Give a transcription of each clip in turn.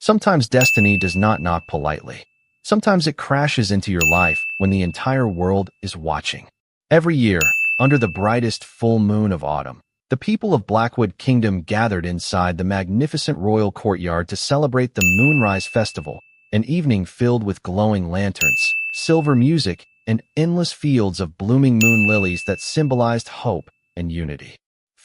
Sometimes destiny does not knock politely. Sometimes it crashes into your life when the entire world is watching. Every year, under the brightest full moon of autumn, the people of Blackwood Kingdom gathered inside the magnificent royal courtyard to celebrate the Moonrise Festival, an evening filled with glowing lanterns, silver music, and endless fields of blooming moon lilies that symbolized hope and unity.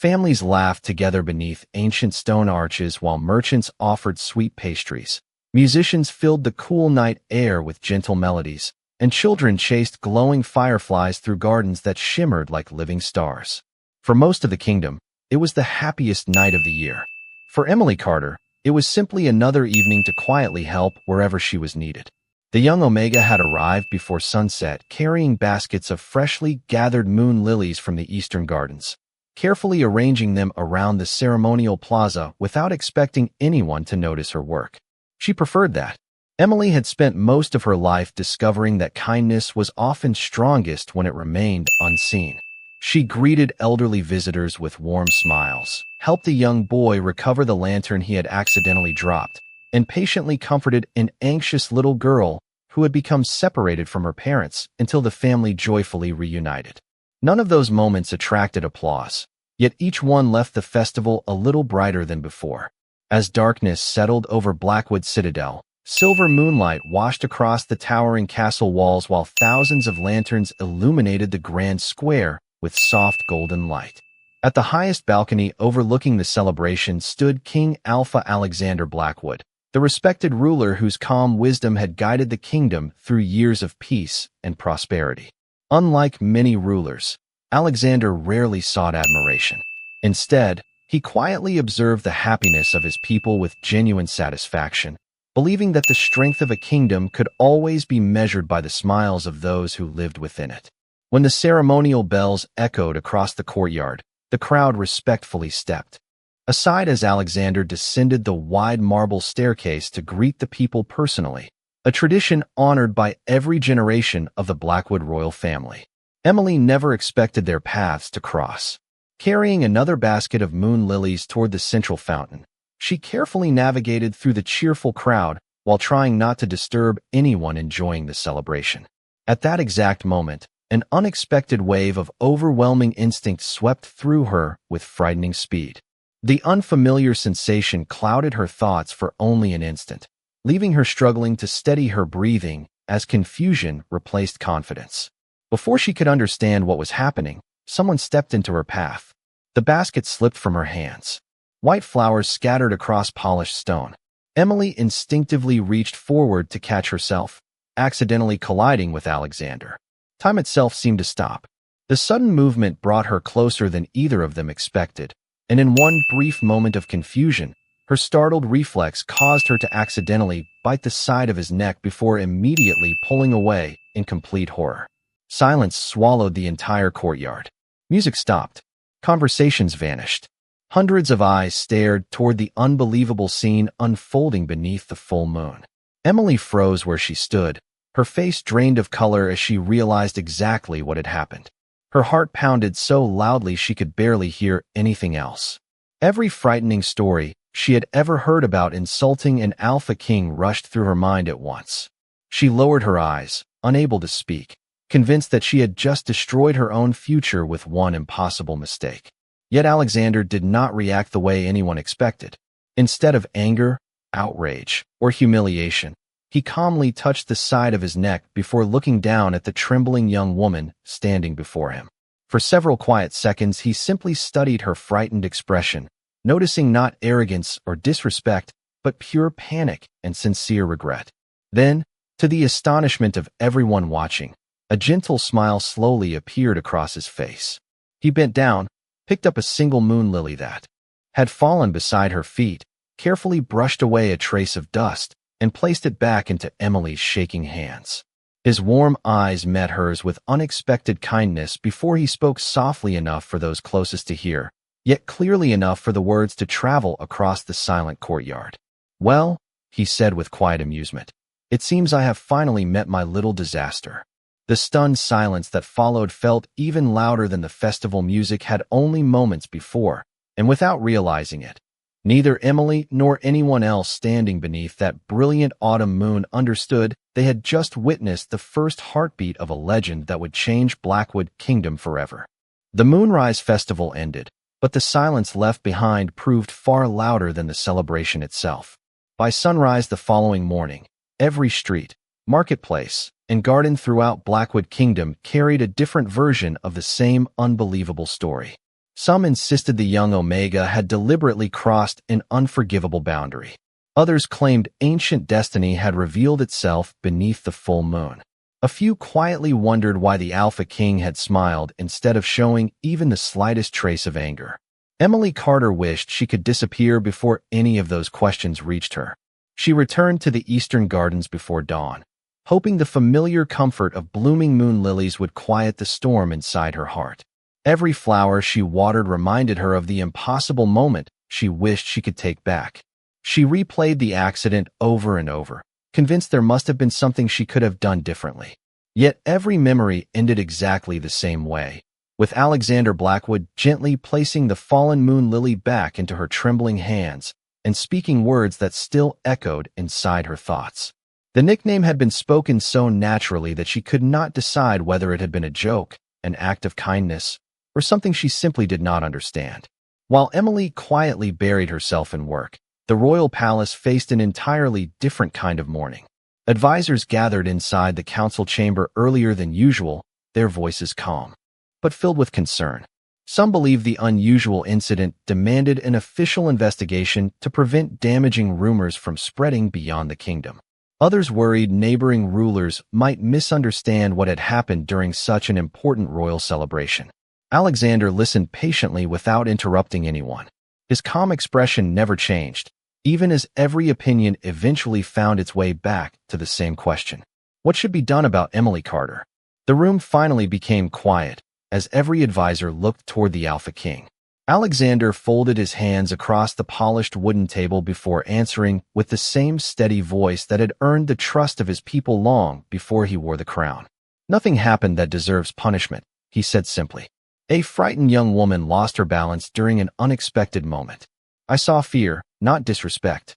Families laughed together beneath ancient stone arches while merchants offered sweet pastries. Musicians filled the cool night air with gentle melodies, and children chased glowing fireflies through gardens that shimmered like living stars. For most of the kingdom, it was the happiest night of the year. For Emily Carter, it was simply another evening to quietly help wherever she was needed. The young Omega had arrived before sunset, carrying baskets of freshly gathered moon lilies from the eastern gardens, carefully arranging them around the ceremonial plaza without expecting anyone to notice her work. She preferred that. Emily had spent most of her life discovering that kindness was often strongest when it remained unseen. She greeted elderly visitors with warm smiles, helped a young boy recover the lantern he had accidentally dropped, and patiently comforted an anxious little girl who had become separated from her parents until the family joyfully reunited. None of those moments attracted applause, yet each one left the festival a little brighter than before. As darkness settled over Blackwood Citadel, silver moonlight washed across the towering castle walls while thousands of lanterns illuminated the grand square with soft golden light. At the highest balcony overlooking the celebration stood King Alpha Alexander Blackwood, the respected ruler whose calm wisdom had guided the kingdom through years of peace and prosperity. Unlike many rulers, Alexander rarely sought admiration. Instead, he quietly observed the happiness of his people with genuine satisfaction, believing that the strength of a kingdom could always be measured by the smiles of those who lived within it. When the ceremonial bells echoed across the courtyard, the crowd respectfully stepped aside as Alexander descended the wide marble staircase to greet the people personally, a tradition honored by every generation of the Blackwood royal family. Emily never expected their paths to cross. Carrying another basket of moon lilies toward the central fountain, she carefully navigated through the cheerful crowd while trying not to disturb anyone enjoying the celebration. At that exact moment, an unexpected wave of overwhelming instinct swept through her with frightening speed. The unfamiliar sensation clouded her thoughts for only an instant, leaving her struggling to steady her breathing as confusion replaced confidence. Before she could understand what was happening, someone stepped into her path. The basket slipped from her hands. White flowers scattered across polished stone. Emily instinctively reached forward to catch herself, accidentally colliding with Alexander. Time itself seemed to stop. The sudden movement brought her closer than either of them expected, and in one brief moment of confusion, her startled reflex caused her to accidentally bite the side of his neck before immediately pulling away in complete horror. Silence swallowed the entire courtyard. Music stopped. Conversations vanished. Hundreds of eyes stared toward the unbelievable scene unfolding beneath the full moon. Emily froze where she stood, her face drained of color as she realized exactly what had happened. Her heart pounded so loudly she could barely hear anything else. Every frightening story she had ever heard about insulting an alpha king rushed through her mind at once. She lowered her eyes, unable to speak, convinced that she had just destroyed her own future with one impossible mistake. Yet Alexander did not react the way anyone expected. Instead of anger, outrage, or humiliation, he calmly touched the side of his neck before looking down at the trembling young woman standing before him. For several quiet seconds, he simply studied her frightened expression, noticing not arrogance or disrespect, but pure panic and sincere regret. Then, to the astonishment of everyone watching, a gentle smile slowly appeared across his face. He bent down, picked up a single moon lily that had fallen beside her feet, carefully brushed away a trace of dust, and placed it back into Emily's shaking hands. His warm eyes met hers with unexpected kindness before he spoke softly enough for those closest to hear, yet clearly enough for the words to travel across the silent courtyard. "Well," he said with quiet amusement, "it seems I have finally met my little disaster." The stunned silence that followed felt even louder than the festival music had only moments before, and without realizing it, Neither Emily nor anyone else standing beneath that brilliant autumn moon understood they had just witnessed the first heartbeat of a legend that would change Blackwood Kingdom forever. The Moonrise Festival ended, but the silence left behind proved far louder than the celebration itself. By sunrise the following morning, every street, marketplace, and garden throughout Blackwood Kingdom carried a different version of the same unbelievable story. Some insisted the young Omega had deliberately crossed an unforgivable boundary. Others claimed ancient destiny had revealed itself beneath the full moon. A few quietly wondered why the Alpha King had smiled instead of showing even the slightest trace of anger. Emily Carter wished she could disappear before any of those questions reached her. She returned to the eastern gardens before dawn, hoping the familiar comfort of blooming moon lilies would quiet the storm inside her heart. Every flower she watered reminded her of the impossible moment she wished she could take back. She replayed the accident over and over, convinced there must have been something she could have done differently. Yet every memory ended exactly the same way, with Alexander Blackwood gently placing the fallen moon lily back into her trembling hands and speaking words that still echoed inside her thoughts. The nickname had been spoken so naturally that she could not decide whether it had been a joke, an act of kindness, or something she simply did not understand. While Emily quietly buried herself in work, the royal palace faced an entirely different kind of mourning. Advisors gathered inside the council chamber earlier than usual, their voices calm, but filled with concern. Some believed the unusual incident demanded an official investigation to prevent damaging rumors from spreading beyond the kingdom. Others worried neighboring rulers might misunderstand what had happened during such an important royal celebration. Alexander listened patiently without interrupting anyone. His calm expression never changed, even as every opinion eventually found its way back to the same question. What should be done about Emily Carter? The room finally became quiet, as every advisor looked toward the Alpha King. Alexander folded his hands across the polished wooden table before answering with the same steady voice that had earned the trust of his people long before he wore the crown. "Nothing happened that deserves punishment," he said simply. "A frightened young woman lost her balance during an unexpected moment. I saw fear, not disrespect."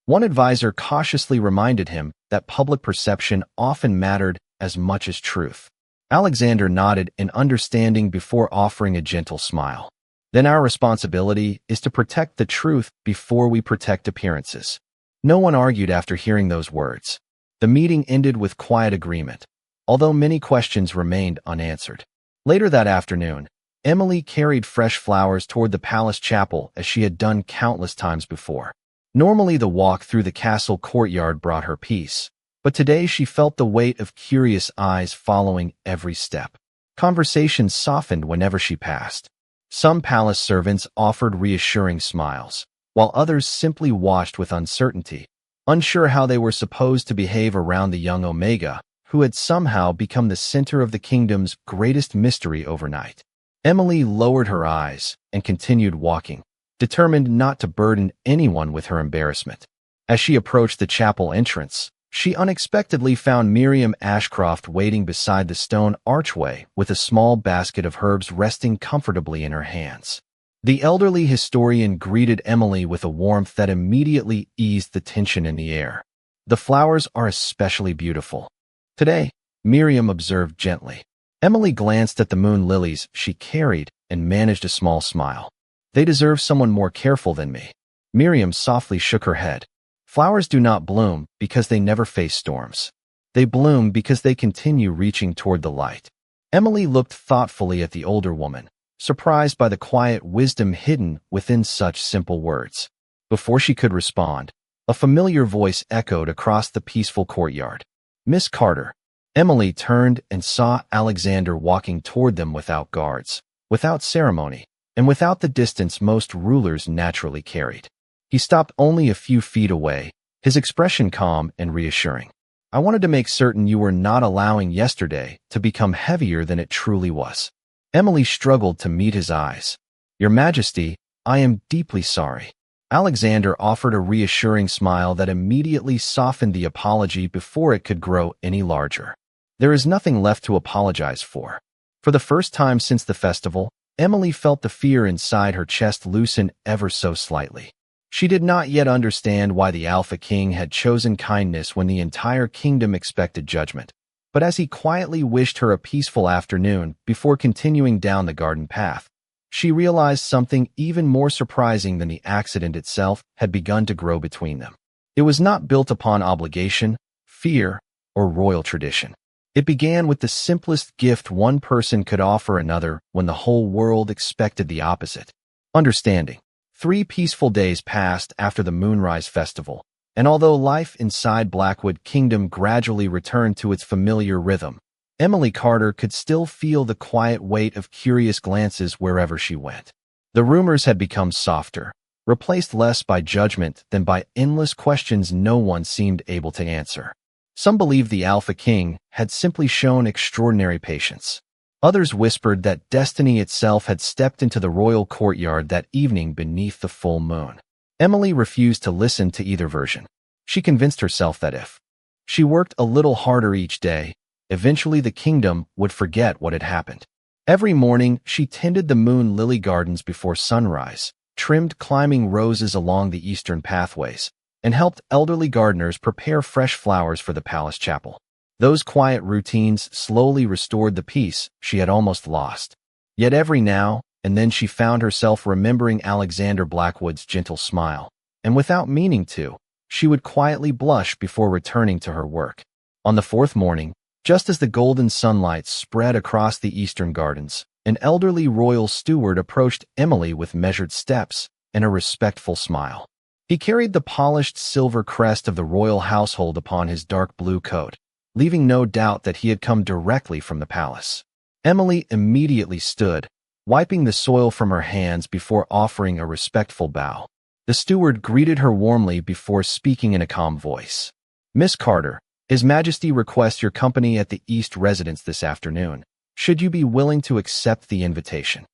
One advisor cautiously reminded him that public perception often mattered as much as truth. Alexander nodded in understanding before offering a gentle smile. "Then our responsibility is to protect the truth before we protect appearances." No one argued after hearing those words. The meeting ended with quiet agreement, although many questions remained unanswered. Later that afternoon, Emily carried fresh flowers toward the palace chapel as she had done countless times before. Normally the walk through the castle courtyard brought her peace, but today she felt the weight of curious eyes following every step. Conversations softened whenever she passed. Some palace servants offered reassuring smiles, while others simply watched with uncertainty, unsure how they were supposed to behave around the young Omega, who had somehow become the center of the kingdom's greatest mystery overnight. Emily lowered her eyes and continued walking, determined not to burden anyone with her embarrassment. As she approached the chapel entrance, she unexpectedly found Miriam Ashcroft waiting beside the stone archway with a small basket of herbs resting comfortably in her hands. The elderly historian greeted Emily with a warmth that immediately eased the tension in the air. "The flowers are especially beautiful today," Miriam observed gently. Emily glanced at the moon lilies she carried and managed a small smile. "They deserve someone more careful than me." Miriam softly shook her head. "Flowers do not bloom because they never face storms. They bloom because they continue reaching toward the light." Emily looked thoughtfully at the older woman, surprised by the quiet wisdom hidden within such simple words. Before she could respond, a familiar voice echoed across the peaceful courtyard. "Miss Carter." Emily turned and saw Alexander walking toward them without guards, without ceremony, and without the distance most rulers naturally carried. He stopped only a few feet away, his expression calm and reassuring. "I wanted to make certain you were not allowing yesterday to become heavier than it truly was." Emily struggled to meet his eyes. "Your Majesty, I am deeply sorry." Alexander offered a reassuring smile that immediately softened the apology before it could grow any larger. "There is nothing left to apologize for." For the first time since the festival, Emily felt the fear inside her chest loosen ever so slightly. She did not yet understand why the Alpha King had chosen kindness when the entire kingdom expected judgment. But as he quietly wished her a peaceful afternoon before continuing down the garden path, she realized something even more surprising than the accident itself had begun to grow between them. It was not built upon obligation, fear, or royal tradition. It began with the simplest gift one person could offer another when the whole world expected the opposite: understanding. 3 peaceful days passed after the Moonrise Festival, and although life inside Blackwood Kingdom gradually returned to its familiar rhythm, Emily Carter could still feel the quiet weight of curious glances wherever she went. The rumors had become softer, replaced less by judgment than by endless questions no one seemed able to answer. Some believed the Alpha King had simply shown extraordinary patience. Others whispered that destiny itself had stepped into the royal courtyard that evening beneath the full moon. Emily refused to listen to either version. She convinced herself that if she worked a little harder each day, eventually the kingdom would forget what had happened. Every morning, she tended the moon lily gardens before sunrise, trimmed climbing roses along the eastern pathways, and helped elderly gardeners prepare fresh flowers for the palace chapel. Those quiet routines slowly restored the peace she had almost lost. Yet every now and then she found herself remembering Alexander Blackwood's gentle smile, and without meaning to, she would quietly blush before returning to her work. On the 4th morning, just as the golden sunlight spread across the eastern gardens, an elderly royal steward approached Emily with measured steps and a respectful smile. He carried the polished silver crest of the royal household upon his dark blue coat, leaving no doubt that he had come directly from the palace. Emily immediately stood, wiping the soil from her hands before offering a respectful bow. The steward greeted her warmly before speaking in a calm voice. "Miss Carter, His Majesty requests your company at the East Residence this afternoon. Should you be willing to accept the invitation?"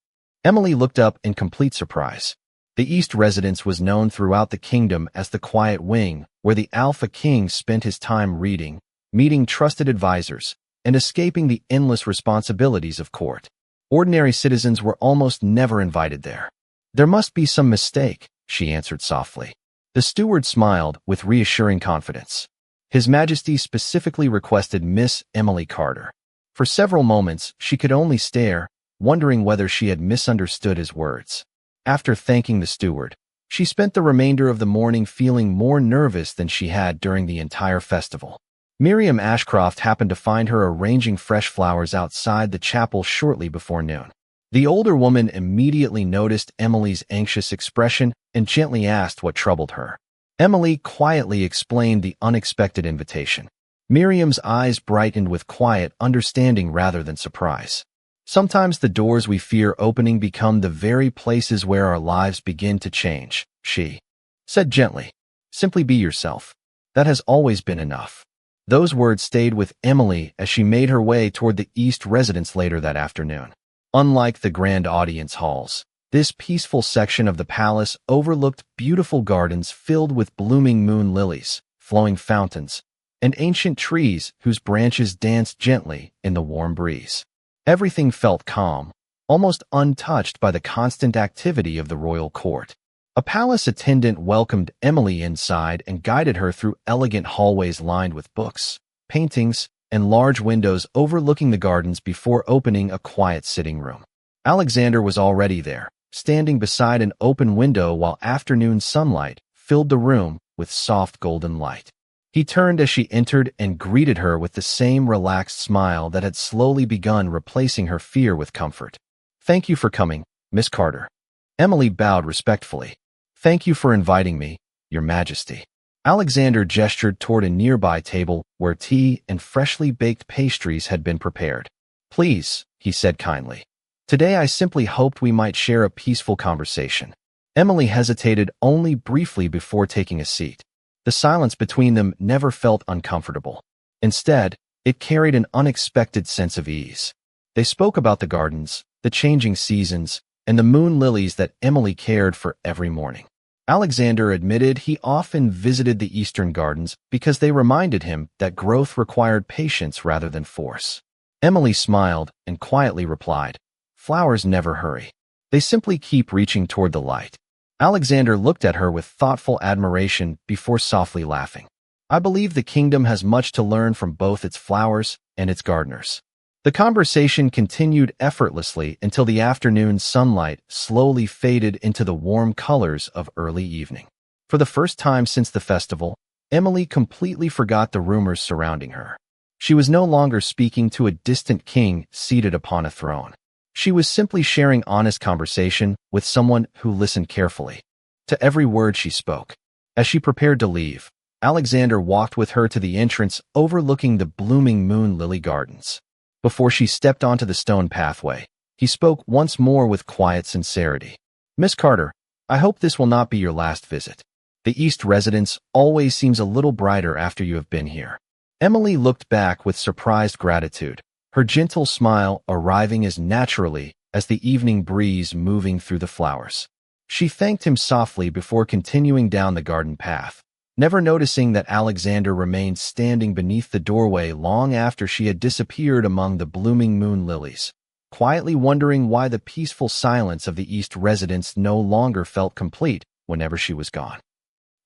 Emily looked up in complete surprise. The East Residence was known throughout the kingdom as the quiet wing, where the Alpha King spent his time reading, meeting trusted advisors, and escaping the endless responsibilities of court. Ordinary citizens were almost never invited there. "There must be some mistake," she answered softly. The steward smiled with reassuring confidence. His Majesty specifically requested Miss Emily Carter. For several moments, she could only stare, wondering whether she had misunderstood his words. After thanking the steward, she spent the remainder of the morning feeling more nervous than she had during the entire festival. Miriam Ashcroft happened to find her arranging fresh flowers outside the chapel shortly before noon. The older woman immediately noticed Emily's anxious expression and gently asked what troubled her. Emily quietly explained the unexpected invitation. Miriam's eyes brightened with quiet understanding rather than surprise. "Sometimes the doors we fear opening become the very places where our lives begin to change," she said gently. "Simply be yourself. That has always been enough." Those words stayed with Emily as she made her way toward the East Residence later that afternoon. Unlike the grand audience halls, this peaceful section of the palace overlooked beautiful gardens filled with blooming moon lilies, flowing fountains, and ancient trees whose branches danced gently in the warm breeze. Everything felt calm, almost untouched by the constant activity of the royal court. A palace attendant welcomed Emily inside and guided her through elegant hallways lined with books, paintings, and large windows overlooking the gardens before opening a quiet sitting room. Alexander was already there, standing beside an open window while afternoon sunlight filled the room with soft golden light. He turned as she entered and greeted her with the same relaxed smile that had slowly begun replacing her fear with comfort. "Thank you for coming, Miss Carter." Emily bowed respectfully. "Thank you for inviting me, Your Majesty." Alexander gestured toward a nearby table where tea and freshly baked pastries had been prepared. "Please," he said kindly. "Today I simply hoped we might share a peaceful conversation." Emily hesitated only briefly before taking a seat. The silence between them never felt uncomfortable. Instead, it carried an unexpected sense of ease. They spoke about the gardens, the changing seasons, and the moon lilies that Emily cared for every morning. Alexander admitted he often visited the eastern gardens because they reminded him that growth required patience rather than force. Emily smiled and quietly replied, "Flowers never hurry. They simply keep reaching toward the light." Alexander looked at her with thoughtful admiration before softly laughing. I believe the kingdom has much to learn from both its flowers and its gardeners. The conversation continued effortlessly until the afternoon sunlight slowly faded into the warm colors of early evening. For the first time since the festival, Emily completely forgot the rumors surrounding her. She was no longer speaking to a distant king seated upon a throne. She was simply sharing honest conversation with someone who listened carefully to every word she spoke. As she prepared to leave, Alexander walked with her to the entrance overlooking the blooming moon lily gardens. Before she stepped onto the stone pathway, he spoke once more with quiet sincerity. Miss Carter, I hope this will not be your last visit. The East residence always seems a little brighter after you have been here. Emily looked back with surprised gratitude, her gentle smile arriving as naturally as the evening breeze moving through the flowers. She thanked him softly before continuing down the garden path, never noticing that Alexander remained standing beneath the doorway long after she had disappeared among the blooming moon lilies, quietly wondering why the peaceful silence of the East residence no longer felt complete whenever she was gone.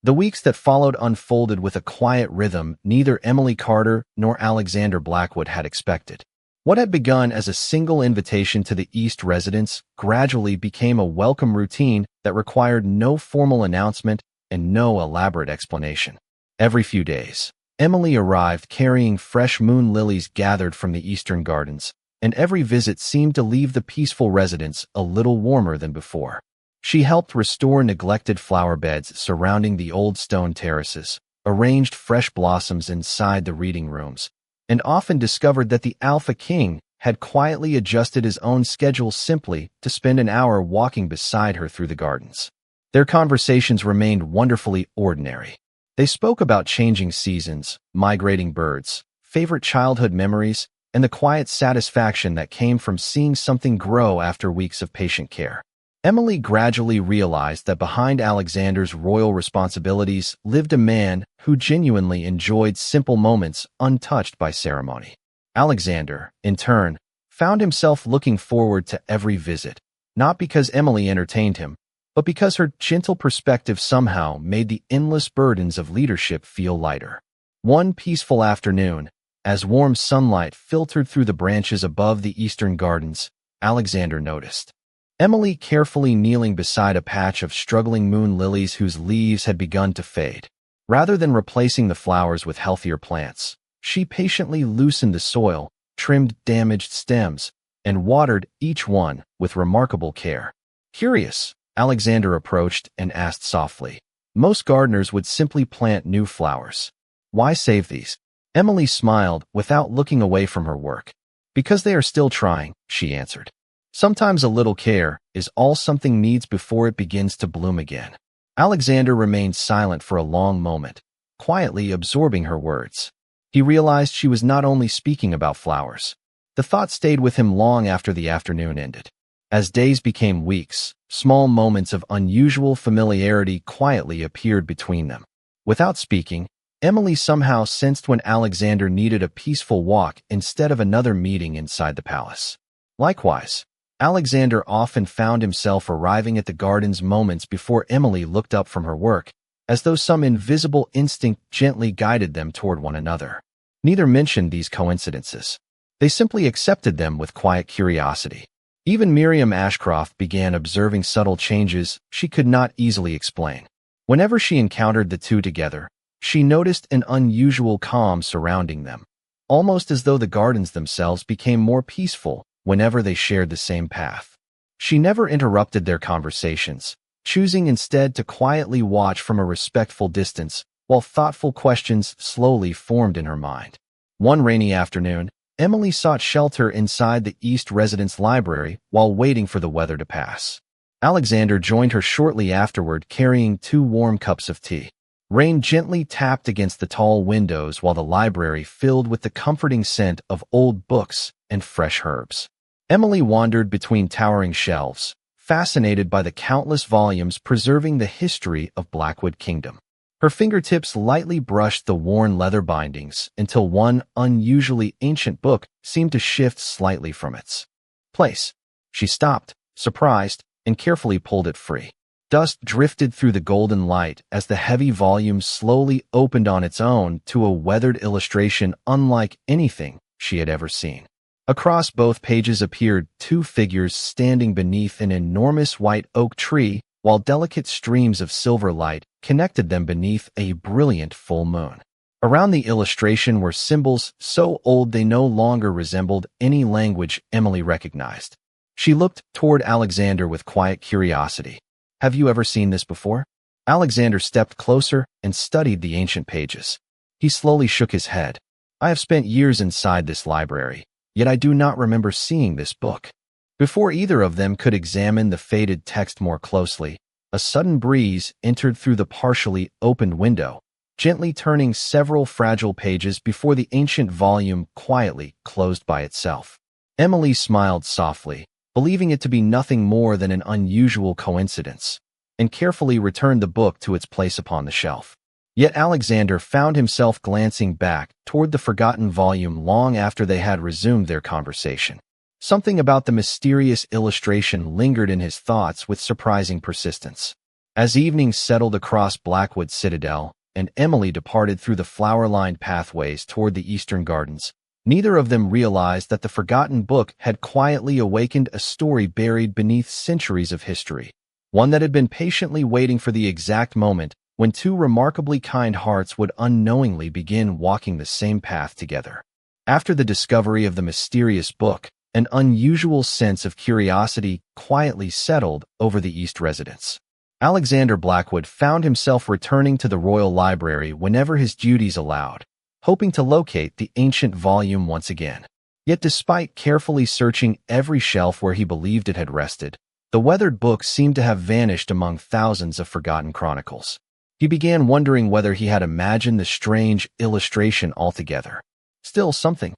The weeks that followed unfolded with a quiet rhythm neither Emily Carter nor Alexander Blackwood had expected. What had begun as a single invitation to the East residence gradually became a welcome routine that required no formal announcement and no elaborate explanation. Every few days, Emily arrived carrying fresh moon lilies gathered from the eastern gardens, and every visit seemed to leave the peaceful residence a little warmer than before. She helped restore neglected flower beds surrounding the old stone terraces, arranged fresh blossoms inside the reading rooms, and often discovered that the Alpha King had quietly adjusted his own schedule simply to spend an hour walking beside her through the gardens. Their conversations remained wonderfully ordinary. They spoke about changing seasons, migrating birds, favorite childhood memories, and the quiet satisfaction that came from seeing something grow after weeks of patient care. Emily gradually realized that behind Alexander's royal responsibilities lived a man who genuinely enjoyed simple moments untouched by ceremony. Alexander, in turn, found himself looking forward to every visit, not because Emily entertained him, but because her gentle perspective somehow made the endless burdens of leadership feel lighter. One peaceful afternoon, as warm sunlight filtered through the branches above the eastern gardens, Alexander noticed Emily carefully kneeling beside a patch of struggling moon lilies whose leaves had begun to fade. Rather than replacing the flowers with healthier plants, she patiently loosened the soil, trimmed damaged stems, and watered each one with remarkable care. Curious, Alexander approached and asked softly. Most gardeners would simply plant new flowers. Why save these? Emily smiled without looking away from her work. Because they are still trying, she answered. Sometimes a little care is all something needs before it begins to bloom again. Alexander remained silent for a long moment, quietly absorbing her words. He realized she was not only speaking about flowers. The thought stayed with him long after the afternoon ended. As days became weeks, small moments of unusual familiarity quietly appeared between them. Without speaking, Emily somehow sensed when Alexander needed a peaceful walk instead of another meeting inside the palace. Likewise, Alexander often found himself arriving at the gardens moments before Emily looked up from her work, as though some invisible instinct gently guided them toward one another. Neither mentioned these coincidences. They simply accepted them with quiet curiosity. Even Miriam Ashcroft began observing subtle changes she could not easily explain. Whenever she encountered the two together, she noticed an unusual calm surrounding them, almost as though the gardens themselves became more peaceful whenever they shared the same path. She never interrupted their conversations, choosing instead to quietly watch from a respectful distance while thoughtful questions slowly formed in her mind. One rainy afternoon, Emily sought shelter inside the East residence library while waiting for the weather to pass. Alexander joined her shortly afterward carrying 2 warm cups of tea. Rain gently tapped against the tall windows while the library filled with the comforting scent of old books and fresh herbs. Emily wandered between towering shelves, fascinated by the countless volumes preserving the history of Blackwood Kingdom. Her fingertips lightly brushed the worn leather bindings until one unusually ancient book seemed to shift slightly from its place. She stopped, surprised, and carefully pulled it free. Dust drifted through the golden light as the heavy volume slowly opened on its own to a weathered illustration unlike anything she had ever seen. Across both pages appeared two figures standing beneath an enormous white oak tree, while delicate streams of silver light connected them beneath a brilliant full moon. Around the illustration were symbols so old they no longer resembled any language Emily recognized. She looked toward Alexander with quiet curiosity. "Have you ever seen this before?" Alexander stepped closer and studied the ancient pages. He slowly shook his head. "I have spent years inside this library, yet I do not remember seeing this book." Before either of them could examine the faded text more closely, a sudden breeze entered through the partially opened window, gently turning several fragile pages before the ancient volume quietly closed by itself. Emily smiled softly, believing it to be nothing more than an unusual coincidence, and carefully returned the book to its place upon the shelf. Yet Alexander found himself glancing back toward the forgotten volume long after they had resumed their conversation. Something about the mysterious illustration lingered in his thoughts with surprising persistence. As evening settled across Blackwood Citadel, and Emily departed through the flower-lined pathways toward the eastern gardens, neither of them realized that the forgotten book had quietly awakened a story buried beneath centuries of history, one that had been patiently waiting for the exact moment when two remarkably kind hearts would unknowingly begin walking the same path together. After the discovery of the mysterious book, an unusual sense of curiosity quietly settled over the East residence. Alexander Blackwood found himself returning to the Royal Library whenever his duties allowed, hoping to locate the ancient volume once again. Yet despite carefully searching every shelf where he believed it had rested, the weathered book seemed to have vanished among thousands of forgotten chronicles. He began wondering whether he had imagined the strange illustration altogether. Still, something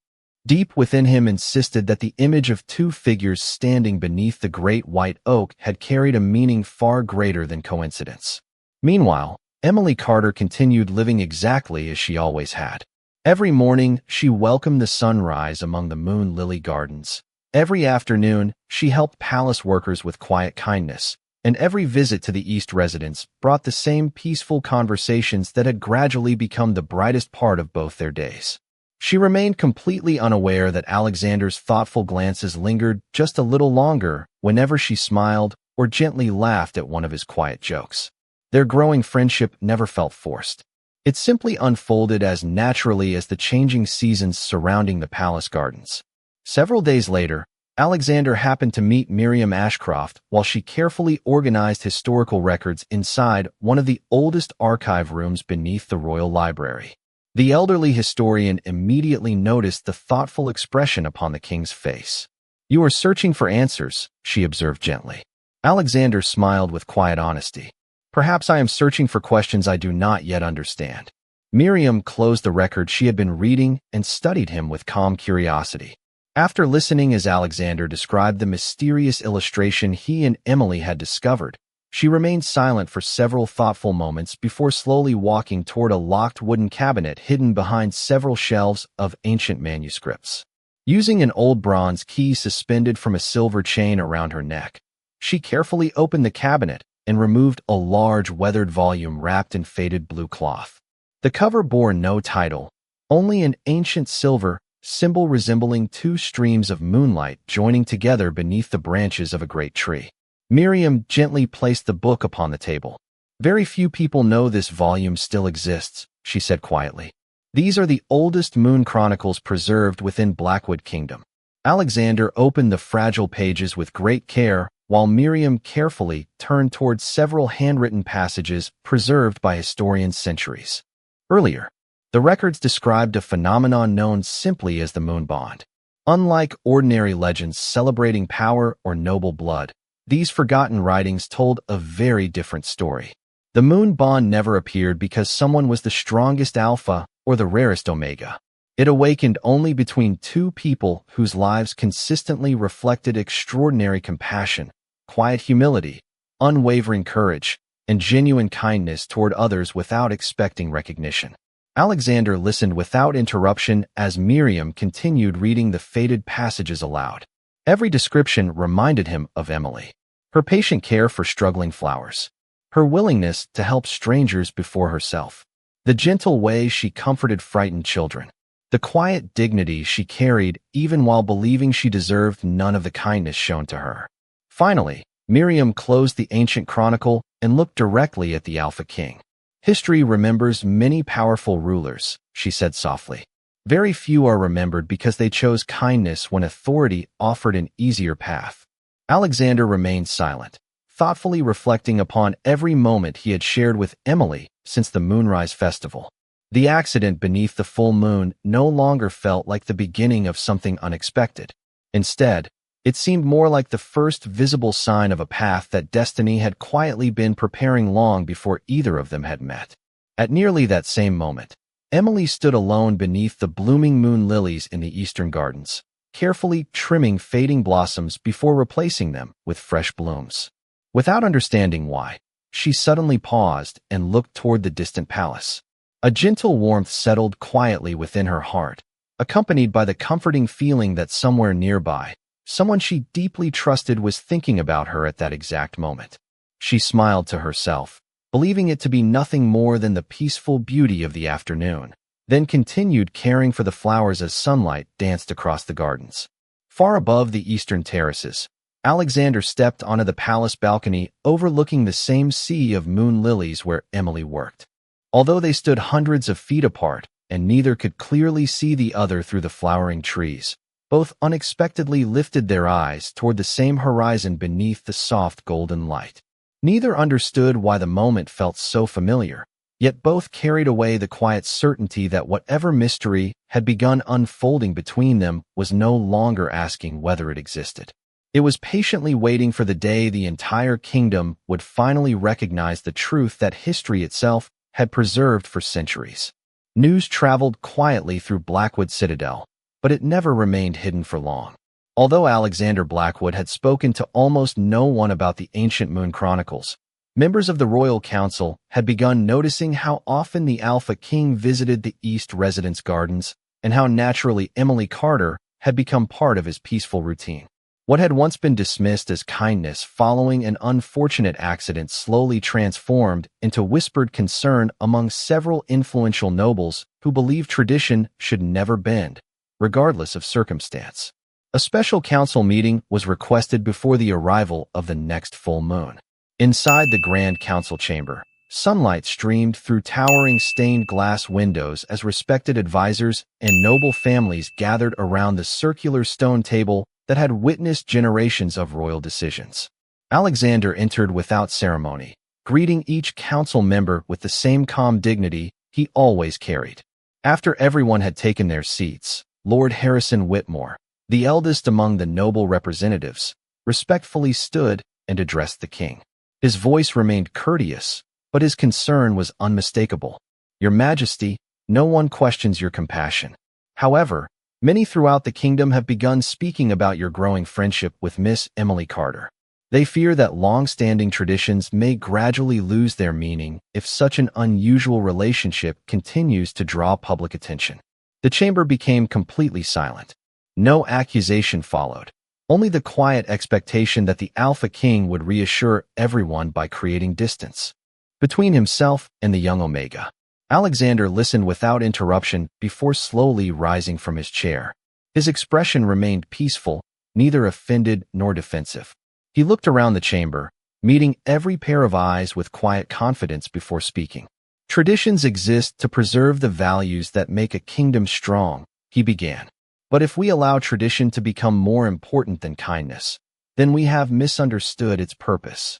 deep within him insisted that the image of two figures standing beneath the great white oak had carried a meaning far greater than coincidence. Meanwhile, Emily Carter continued living exactly as she always had. Every morning, she welcomed the sunrise among the moon lily gardens. Every afternoon, she helped palace workers with quiet kindness, and every visit to the East residence brought the same peaceful conversations that had gradually become the brightest part of both their days. She remained completely unaware that Alexander's thoughtful glances lingered just a little longer whenever she smiled or gently laughed at one of his quiet jokes. Their growing friendship never felt forced. It simply unfolded as naturally as the changing seasons surrounding the palace gardens. Several days later, Alexander happened to meet Miriam Ashcroft while she carefully organized historical records inside one of the oldest archive rooms beneath the Royal Library. The elderly historian immediately noticed the thoughtful expression upon the king's face. "You are searching for answers," she observed gently. Alexander smiled with quiet honesty. "Perhaps I am searching for questions I do not yet understand." Miriam closed the record she had been reading and studied him with calm curiosity. After listening as Alexander described the mysterious illustration he and Emily had discovered, she remained silent for several thoughtful moments before slowly walking toward a locked wooden cabinet hidden behind several shelves of ancient manuscripts. Using an old bronze key suspended from a silver chain around her neck, she carefully opened the cabinet and removed a large weathered volume wrapped in faded blue cloth. The cover bore no title, only an ancient silver symbol resembling two streams of moonlight joining together beneath the branches of a great tree. Miriam gently placed the book upon the table. "Very few people know this volume still exists," she said quietly. "These are the oldest moon chronicles preserved within Blackwood Kingdom." Alexander opened the fragile pages with great care, while Miriam carefully turned towards several handwritten passages preserved by historians centuries earlier. The records described a phenomenon known simply as the moon bond. Unlike ordinary legends celebrating power or noble blood, these forgotten writings told a very different story. The moon bond never appeared because someone was the strongest alpha or the rarest omega. It awakened only between two people whose lives consistently reflected extraordinary compassion, quiet humility, unwavering courage, and genuine kindness toward others without expecting recognition. Alexander listened without interruption as Miriam continued reading the faded passages aloud. Every description reminded him of Emily. her patient care for struggling flowers, her willingness to help strangers before herself, the gentle way she comforted frightened children, the quiet dignity she carried even while believing she deserved none of the kindness shown to her. Finally, Miriam closed the ancient chronicle and looked directly at the Alpha King. "History remembers many powerful rulers," she said softly. "Very few are remembered because they chose kindness when authority offered an easier path." Alexander remained silent, thoughtfully reflecting upon every moment he had shared with Emily since the Moonrise Festival. The accident beneath the full moon no longer felt like the beginning of something unexpected. Instead, it seemed more like the first visible sign of a path that destiny had quietly been preparing long before either of them had met. At nearly that same moment, Emily stood alone beneath the blooming moon lilies in the eastern gardens, carefully trimming fading blossoms before replacing them with fresh blooms. Without understanding why, she suddenly paused and looked toward the distant palace. A gentle warmth settled quietly within her heart, accompanied by the comforting feeling that somewhere nearby, someone she deeply trusted was thinking about her at that exact moment. She smiled to herself, believing it to be nothing more than the peaceful beauty of the afternoon, then continued caring for the flowers as sunlight danced across the gardens. Far above the eastern terraces, Alexander stepped onto the palace balcony overlooking the same sea of moon lilies where Emily worked. Although they stood hundreds of feet apart, and neither could clearly see the other through the flowering trees, both unexpectedly lifted their eyes toward the same horizon beneath the soft golden light. Neither understood why the moment felt so familiar, yet both carried away the quiet certainty that whatever mystery had begun unfolding between them was no longer asking whether it existed. It was patiently waiting for the day the entire kingdom would finally recognize the truth that history itself had preserved for centuries. News traveled quietly through Blackwood Citadel, but it never remained hidden for long. Although Alexander Blackwood had spoken to almost no one about the ancient Moon Chronicles, members of the Royal Council had begun noticing how often the Alpha King visited the East Residence Gardens and how naturally Emily Carter had become part of his peaceful routine. What had once been dismissed as kindness following an unfortunate accident slowly transformed into whispered concern among several influential nobles who believed tradition should never bend, regardless of circumstance. A special council meeting was requested before the arrival of the next full moon. Inside the Grand Council chamber, sunlight streamed through towering stained glass windows as respected advisors and noble families gathered around the circular stone table that had witnessed generations of royal decisions. Alexander entered without ceremony, greeting each council member with the same calm dignity he always carried. After everyone had taken their seats, Lord Harrison Whitmore, the eldest among the noble representatives, respectfully stood and addressed the king. His voice remained courteous, but his concern was unmistakable. "Your Majesty, no one questions your compassion. However, many throughout the kingdom have begun speaking about your growing friendship with Miss Emily Carter. They fear that long-standing traditions may gradually lose their meaning if such an unusual relationship continues to draw public attention." The chamber became completely silent. No accusation followed, only the quiet expectation that the Alpha King would reassure everyone by creating distance between himself and the young Omega. Alexander listened without interruption before slowly rising from his chair. His expression remained peaceful, neither offended nor defensive. He looked around the chamber, meeting every pair of eyes with quiet confidence before speaking. "Traditions exist to preserve the values that make a kingdom strong," he began. "But if we allow tradition to become more important than kindness, then we have misunderstood its purpose."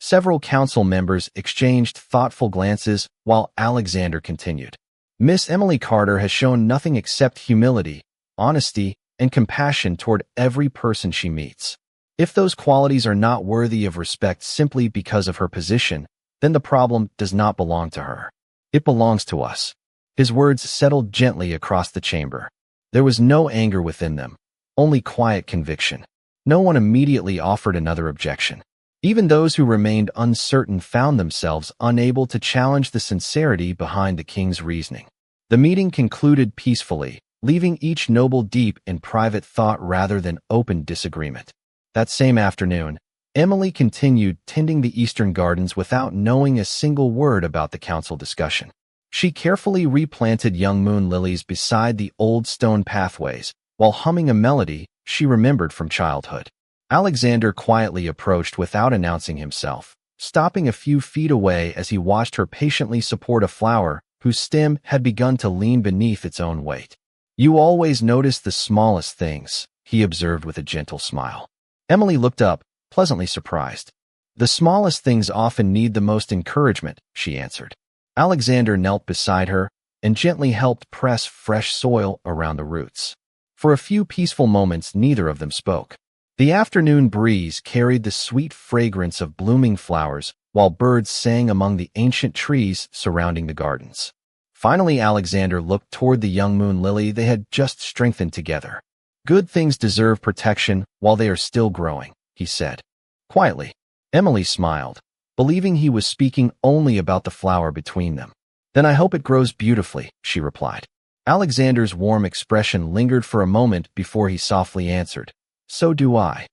Several council members exchanged thoughtful glances while Alexander continued. "Miss Emily Carter has shown nothing except humility, honesty, and compassion toward every person she meets. If those qualities are not worthy of respect simply because of her position, then the problem does not belong to her. It belongs to us." His words settled gently across the chamber. There was no anger within them, only quiet conviction. No one immediately offered another objection. Even those who remained uncertain found themselves unable to challenge the sincerity behind the king's reasoning. The meeting concluded peacefully, leaving each noble deep in private thought rather than open disagreement. That same afternoon, Emily continued tending the eastern gardens without knowing a single word about the council discussion. She carefully replanted young moon lilies beside the old stone pathways, while humming a melody she remembered from childhood. Alexander quietly approached without announcing himself, stopping a few feet away as he watched her patiently support a flower whose stem had begun to lean beneath its own weight. "You always notice the smallest things," he observed with a gentle smile. Emily looked up, pleasantly surprised. "The smallest things often need the most encouragement," she answered. Alexander knelt beside her and gently helped press fresh soil around the roots. For a few peaceful moments, neither of them spoke. The afternoon breeze carried the sweet fragrance of blooming flowers, while birds sang among the ancient trees surrounding the gardens. Finally, Alexander looked toward the young moon lily they had just strengthened together. "Good things deserve protection while they are still growing," he said. Quietly, Emily smiled, believing he was speaking only about the flower between them. "Then I hope it grows beautifully," she replied. Alexander's warm expression lingered for a moment before he softly answered, "So do I."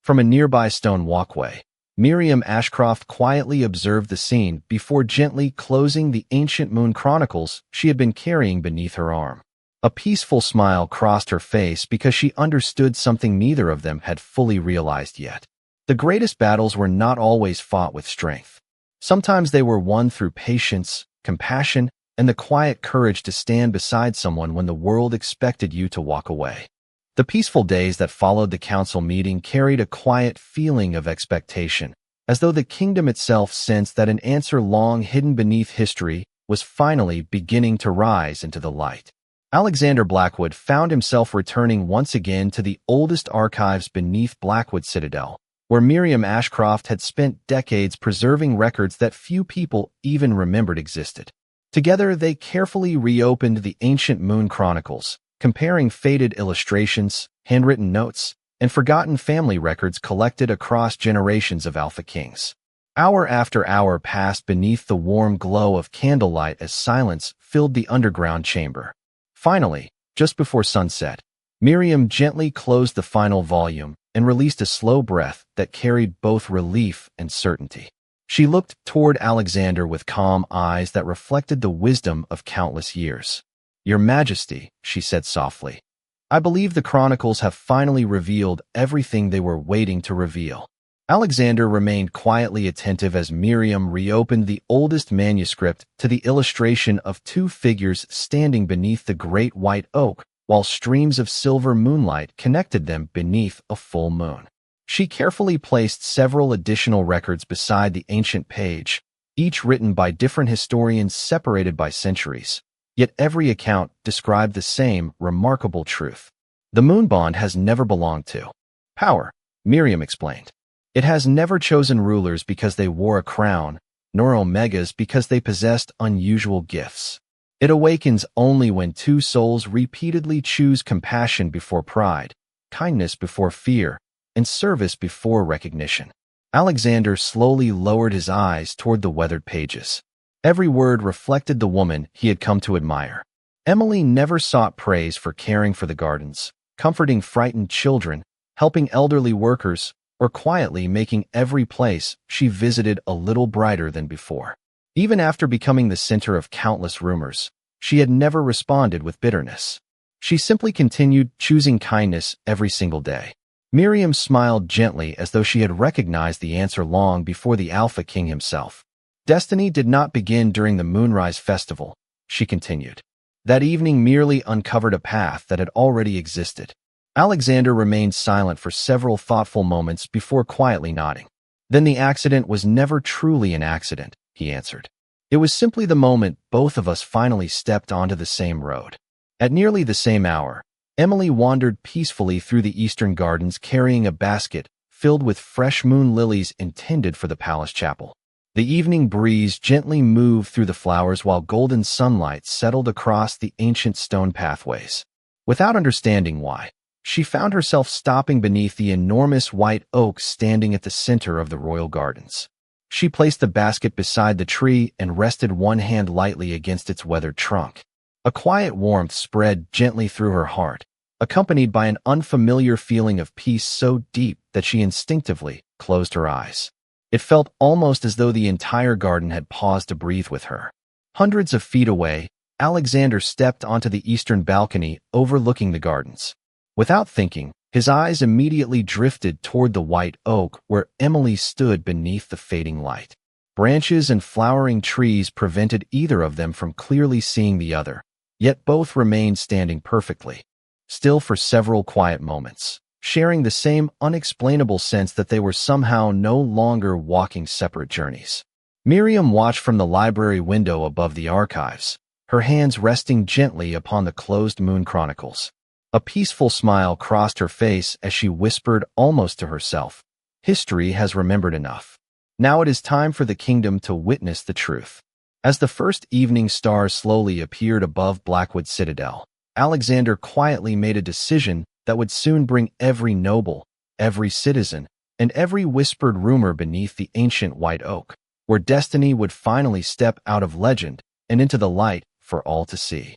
From a nearby stone walkway, Miriam Ashcroft quietly observed the scene before gently closing the ancient moon chronicles she had been carrying beneath her arm. A peaceful smile crossed her face because she understood something neither of them had fully realized yet. The greatest battles were not always fought with strength. Sometimes they were won through patience, compassion, and the quiet courage to stand beside someone when the world expected you to walk away. The peaceful days that followed the council meeting carried a quiet feeling of expectation, as though the kingdom itself sensed that an answer long hidden beneath history was finally beginning to rise into the light. Alexander Blackwood found himself returning once again to the oldest archives beneath Blackwood Citadel, where Miriam Ashcroft had spent decades preserving records that few people even remembered existed. Together, they carefully reopened the ancient moon chronicles, comparing faded illustrations, handwritten notes, and forgotten family records collected across generations of Alpha Kings. Hour after hour passed beneath the warm glow of candlelight as silence filled the underground chamber. Finally, just before sunset, Miriam gently closed the final volume and released a slow breath that carried both relief and certainty. She looked toward Alexander with calm eyes that reflected the wisdom of countless years. "Your Majesty," she said softly, "I believe the chronicles have finally revealed everything they were waiting to reveal." Alexander remained quietly attentive as Miriam reopened the oldest manuscript to the illustration of two figures standing beneath the great white oak, while streams of silver moonlight connected them beneath a full moon. She carefully placed several additional records beside the ancient page, each written by different historians separated by centuries. Yet every account described the same remarkable truth. "The moon bond has never belonged to power," Miriam explained. "It has never chosen rulers because they wore a crown, nor omegas because they possessed unusual gifts. It awakens only when two souls repeatedly choose compassion before pride, kindness before fear, and service before recognition." Alexander slowly lowered his eyes toward the weathered pages. Every word reflected the woman he had come to admire. Emily never sought praise for caring for the gardens, comforting frightened children, helping elderly workers, or quietly making every place she visited a little brighter than before. Even after becoming the center of countless rumors, she had never responded with bitterness. She simply continued choosing kindness every single day. Miriam smiled gently as though she had recognized the answer long before the Alpha King himself. "Destiny did not begin during the Moonrise Festival," she continued. "That evening merely uncovered a path that had already existed." Alexander remained silent for several thoughtful moments before quietly nodding. "Then the accident was never truly an accident," he answered. "It was simply the moment both of us finally stepped onto the same road." At nearly the same hour, Emily wandered peacefully through the eastern gardens carrying a basket filled with fresh moon lilies intended for the palace chapel. The evening breeze gently moved through the flowers while golden sunlight settled across the ancient stone pathways. Without understanding why, she found herself stopping beneath the enormous white oak standing at the center of the royal gardens. She placed the basket beside the tree and rested one hand lightly against its weathered trunk. A quiet warmth spread gently through her heart, accompanied by an unfamiliar feeling of peace so deep that she instinctively closed her eyes. It felt almost as though the entire garden had paused to breathe with her. Hundreds of feet away, Alexander stepped onto the eastern balcony overlooking the gardens. Without thinking, his eyes immediately drifted toward the white oak where Emily stood beneath the fading light. Branches and flowering trees prevented either of them from clearly seeing the other, yet both remained standing perfectly, still for several quiet moments, sharing the same unexplainable sense that they were somehow no longer walking separate journeys. Miriam watched from the library window above the archives, her hands resting gently upon the closed Moon Chronicles. A peaceful smile crossed her face as she whispered almost to herself, "History has remembered enough. Now it is time for the kingdom to witness the truth." As the first evening stars slowly appeared above Blackwood Citadel, Alexander quietly made a decision that would soon bring every noble, every citizen, and every whispered rumor beneath the ancient white oak, where destiny would finally step out of legend and into the light for all to see.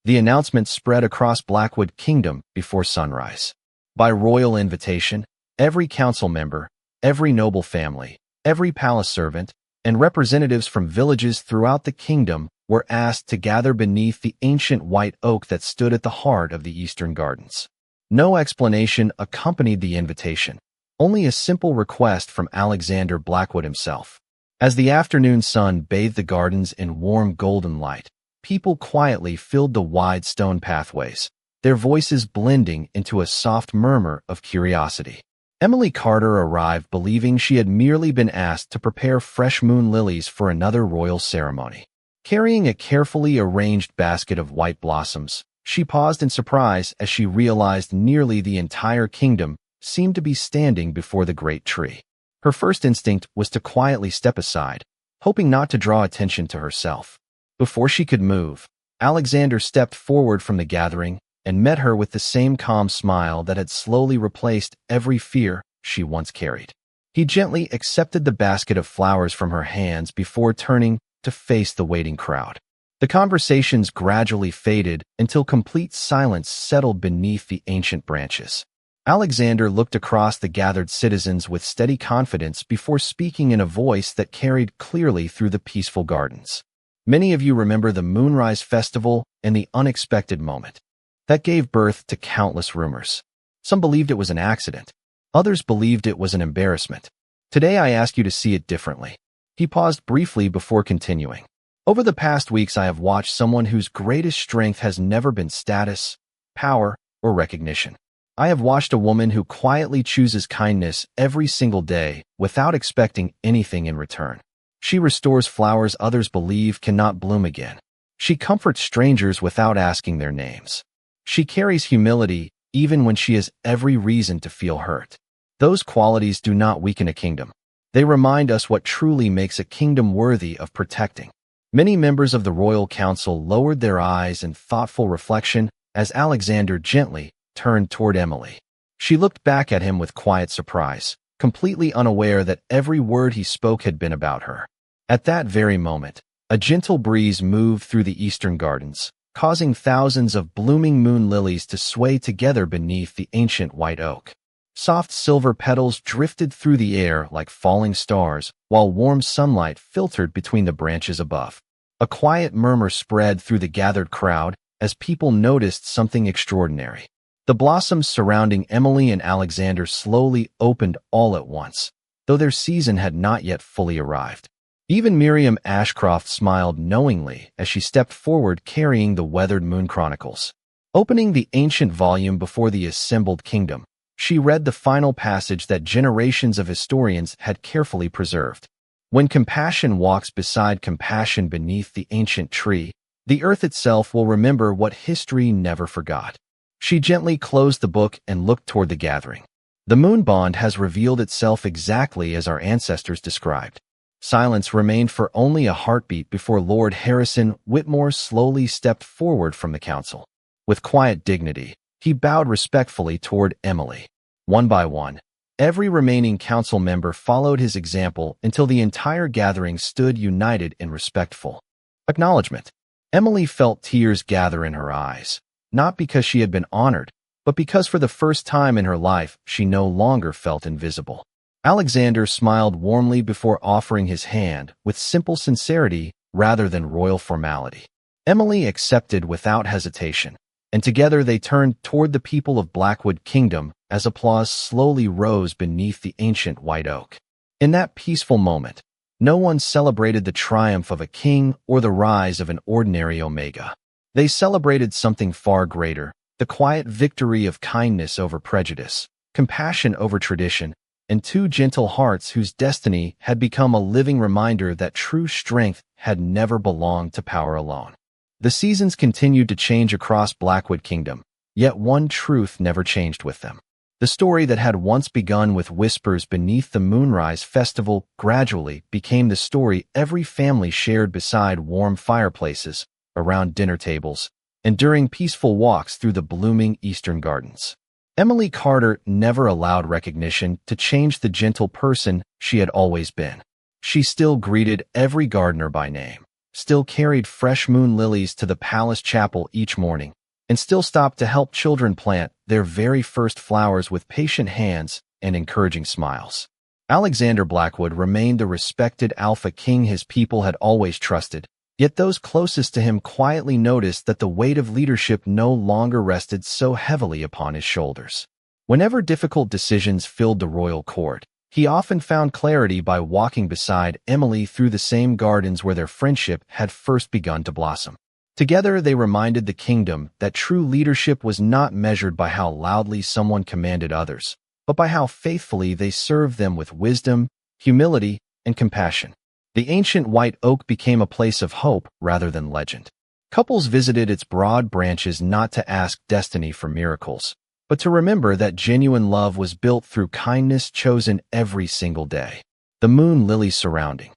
The announcement spread across Blackwood Kingdom before sunrise. By royal invitation, every council member, every noble family, every palace servant, and representatives from villages throughout the kingdom were asked to gather beneath the ancient white oak that stood at the heart of the Eastern Gardens. No explanation accompanied the invitation, only a simple request from Alexander Blackwood himself. As the afternoon sun bathed the gardens in warm golden light, people quietly filled the wide stone pathways, their voices blending into a soft murmur of curiosity. Emily Carter arrived believing she had merely been asked to prepare fresh moon lilies for another royal ceremony. Carrying a carefully arranged basket of white blossoms, she paused in surprise as she realized nearly the entire kingdom seemed to be standing before the great tree. Her first instinct was to quietly step aside, hoping not to draw attention to herself. Before she could move, Alexander stepped forward from the gathering and met her with the same calm smile that had slowly replaced every fear she once carried. He gently accepted the basket of flowers from her hands before turning to face the waiting crowd. The conversations gradually faded until complete silence settled beneath the ancient branches. Alexander looked across the gathered citizens with steady confidence before speaking in a voice that carried clearly through the peaceful gardens. Many of you remember the Moonrise Festival and the unexpected moment that gave birth to countless rumors. Some believed it was an accident. Others believed it was an embarrassment. Today I ask you to see it differently. He paused briefly before continuing. Over the past weeks I have watched someone whose greatest strength has never been status, power, or recognition. I have watched a woman who quietly chooses kindness every single day without expecting anything in return. She restores flowers others believe cannot bloom again. She comforts strangers without asking their names. She carries humility even when she has every reason to feel hurt. Those qualities do not weaken a kingdom. They remind us what truly makes a kingdom worthy of protecting. Many members of the royal council lowered their eyes in thoughtful reflection as Alexander gently turned toward Emily. She looked back at him with quiet surprise, completely unaware that every word he spoke had been about her. At that very moment, a gentle breeze moved through the eastern gardens, causing thousands of blooming moon lilies to sway together beneath the ancient white oak. Soft silver petals drifted through the air like falling stars, while warm sunlight filtered between the branches above. A quiet murmur spread through the gathered crowd as people noticed something extraordinary. The blossoms surrounding Emily and Alexander slowly opened all at once, though their season had not yet fully arrived. Even Miriam Ashcroft smiled knowingly as she stepped forward carrying the weathered Moon Chronicles. Opening the ancient volume before the assembled kingdom, she read the final passage that generations of historians had carefully preserved. When compassion walks beside compassion beneath the ancient tree, the earth itself will remember what history never forgot. She gently closed the book and looked toward the gathering. The moon bond has revealed itself exactly as our ancestors described. Silence remained for only a heartbeat before Lord Harrison Whitmore slowly stepped forward from the council. With quiet dignity, he bowed respectfully toward Emily. One by one, every remaining council member followed his example until the entire gathering stood united in respectful acknowledgement. Emily felt tears gather in her eyes, not because she had been honored, but because for the first time in her life she no longer felt invisible. Alexander smiled warmly before offering his hand with simple sincerity rather than royal formality. Emily accepted without hesitation, and together they turned toward the people of Blackwood Kingdom as applause slowly rose beneath the ancient white oak. In that peaceful moment, no one celebrated the triumph of a king or the rise of an ordinary Omega. They celebrated something far greater, the quiet victory of kindness over prejudice, compassion over tradition, and two gentle hearts whose destiny had become a living reminder that true strength had never belonged to power alone. The seasons continued to change across Blackwood Kingdom, yet one truth never changed with them. The story that had once begun with whispers beneath the Moonrise Festival gradually became the story every family shared beside warm fireplaces, around dinner tables, and during peaceful walks through the blooming eastern gardens. Emily Carter never allowed recognition to change the gentle person she had always been. She still greeted every gardener by name, still carried fresh moon lilies to the palace chapel each morning, and still stopped to help children plant their very first flowers with patient hands and encouraging smiles. Alexander Blackwood remained the respected alpha king his people had always trusted, yet those closest to him quietly noticed that the weight of leadership no longer rested so heavily upon his shoulders. Whenever difficult decisions filled the royal court, he often found clarity by walking beside Emily through the same gardens where their friendship had first begun to blossom. Together, they reminded the kingdom that true leadership was not measured by how loudly someone commanded others, but by how faithfully they served them with wisdom, humility, and compassion. The ancient white oak became a place of hope rather than legend. Couples visited its broad branches not to ask destiny for miracles, but to remember that genuine love was built through kindness chosen every single day. The moon lilies surrounding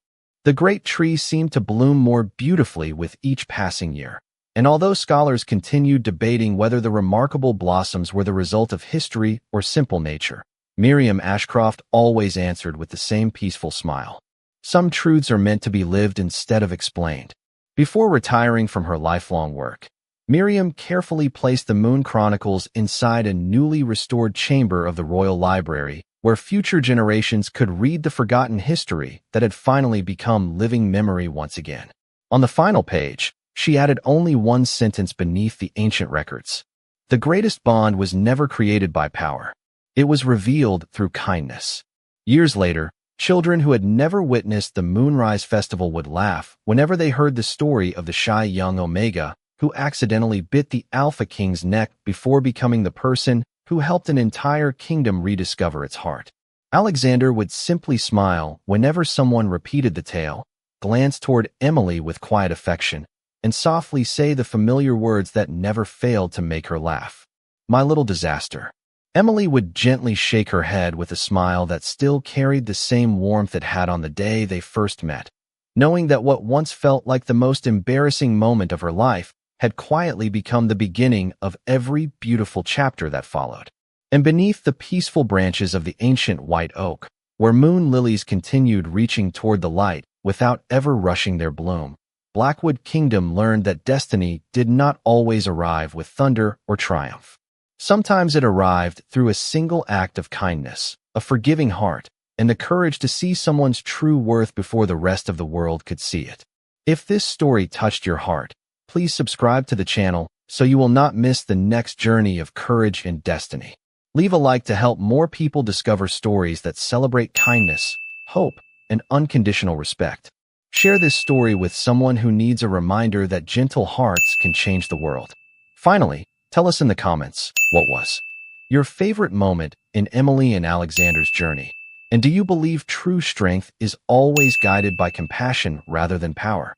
the great tree seemed to bloom more beautifully with each passing year, and although scholars continued debating whether the remarkable blossoms were the result of history or simple nature, Miriam Ashcroft always answered with the same peaceful smile. Some truths are meant to be lived instead of explained. Before retiring from her lifelong work, Miriam carefully placed the Moon Chronicles inside a newly restored chamber of the Royal Library, where future generations could read the forgotten history that had finally become living memory once again. On the final page, she added only one sentence beneath the ancient records. The greatest bond was never created by power. It was revealed through kindness. Years later, children who had never witnessed the Moonrise Festival would laugh whenever they heard the story of the shy young Omega who accidentally bit the Alpha King's neck before becoming the person who helped an entire kingdom rediscover its heart. Alexander would simply smile whenever someone repeated the tale, glance toward Emily with quiet affection, and softly say the familiar words that never failed to make her laugh. "My little disaster." Emily would gently shake her head with a smile that still carried the same warmth it had on the day they first met, knowing that what once felt like the most embarrassing moment of her life had quietly become the beginning of every beautiful chapter that followed. And beneath the peaceful branches of the ancient white oak, where moon lilies continued reaching toward the light without ever rushing their bloom, Blackwood Kingdom learned that destiny did not always arrive with thunder or triumph. Sometimes it arrived through a single act of kindness, a forgiving heart, and the courage to see someone's true worth before the rest of the world could see it. If this story touched your heart, please subscribe to the channel so you will not miss the next journey of courage and destiny. Leave a like to help more people discover stories that celebrate kindness, hope, and unconditional respect. Share this story with someone who needs a reminder that gentle hearts can change the world. Finally, tell us in the comments, what was your favorite moment in Emily and Alexander's journey? And do you believe true strength is always guided by compassion rather than power?